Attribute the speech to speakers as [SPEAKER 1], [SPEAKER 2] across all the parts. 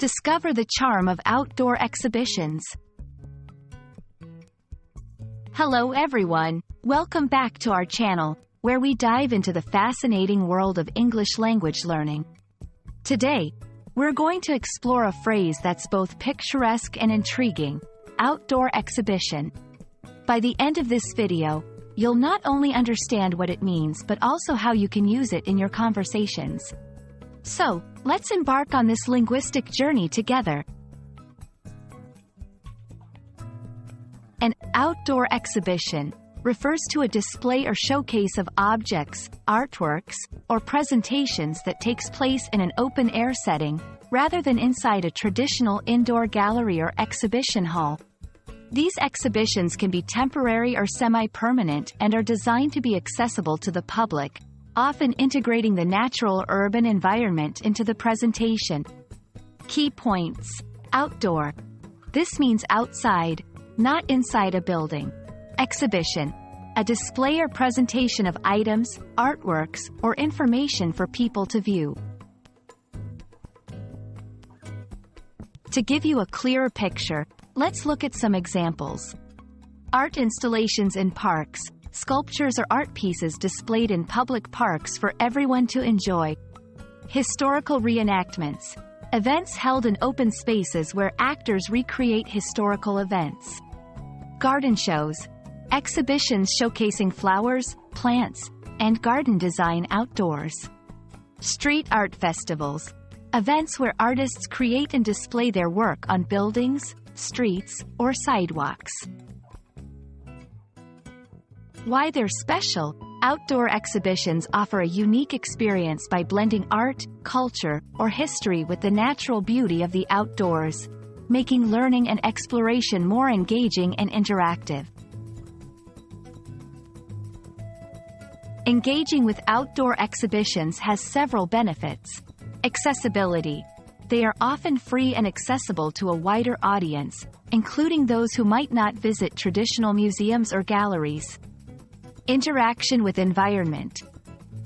[SPEAKER 1] Discover the charm of outdoor exhibitions. Hello everyone, welcome back to our channel, where we dive into the fascinating world of English language learning. Today, we're going to explore a phrase that's both picturesque and intriguing: outdoor exhibition. By the end of this video, you'll not only understand what it means but also how you can use it in your conversations. So, let's embark on this linguistic journey together. An outdoor exhibition refers to a display or showcase of objects, artworks, or presentations that takes place in an open-air setting, rather than inside a traditional indoor gallery or exhibition hall. These exhibitions can be temporary or semi-permanent and are designed to be accessible to the public, often integrating the natural urban environment into the presentation. Key points. Outdoor. This means outside, not inside a building. Exhibition. A display or presentation of items, artworks, or information for people to view. To give you a clearer picture, let's look at some examples. Art installations in parks. Sculptures or art pieces displayed in public parks for everyone to enjoy. Historical reenactments. Events held in open spaces where actors recreate historical events. Garden shows. Exhibitions showcasing flowers, plants, and garden design outdoors. Street art festivals. Events where artists create and display their work on buildings, streets, or sidewalks. Why they're special. Outdoor exhibitions offer a unique experience by blending art, culture, or history with the natural beauty of the outdoors, making learning and exploration more engaging and interactive. Engaging with outdoor exhibitions has several benefits. Accessibility. They are often free and accessible to a wider audience, including those who might not visit traditional museums or galleries. Interaction with environment.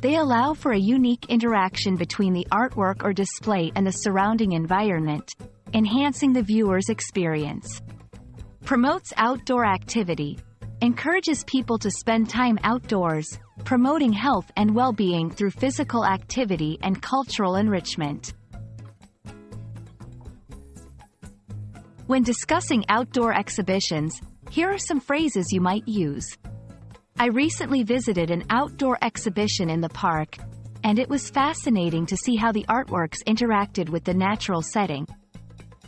[SPEAKER 1] They allow for a unique interaction between the artwork or display and the surrounding environment, enhancing the viewer's experience. Promotes outdoor activity. Encourages people to spend time outdoors, promoting health and well-being through physical activity and cultural enrichment. When discussing outdoor exhibitions, here are some phrases you might use. I recently visited an outdoor exhibition in the park, and it was fascinating to see how the artworks interacted with the natural setting.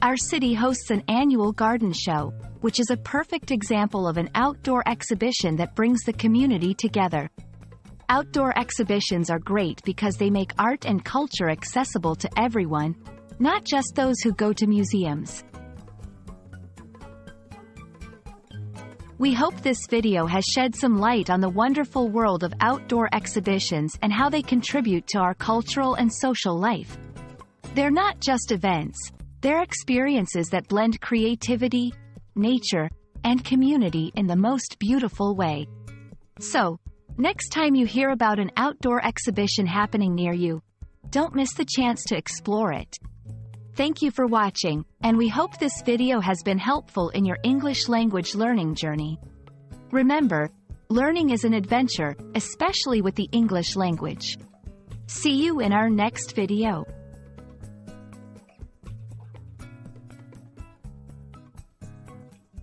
[SPEAKER 1] Our city hosts an annual garden show, which is a perfect example of an outdoor exhibition that brings the community together. Outdoor exhibitions are great because they make art and culture accessible to everyone, not just those who go to museums. We hope this video has shed some light on the wonderful world of outdoor exhibitions and how they contribute to our cultural and social life. They're not just events, they're experiences that blend creativity, nature, and community in the most beautiful way. So, next time you hear about an outdoor exhibition happening near you, don't miss the chance to explore it. Thank you for watching, and we hope this video has been helpful in your English language learning journey. Remember, learning is an adventure, especially with the English language. See you in our next video.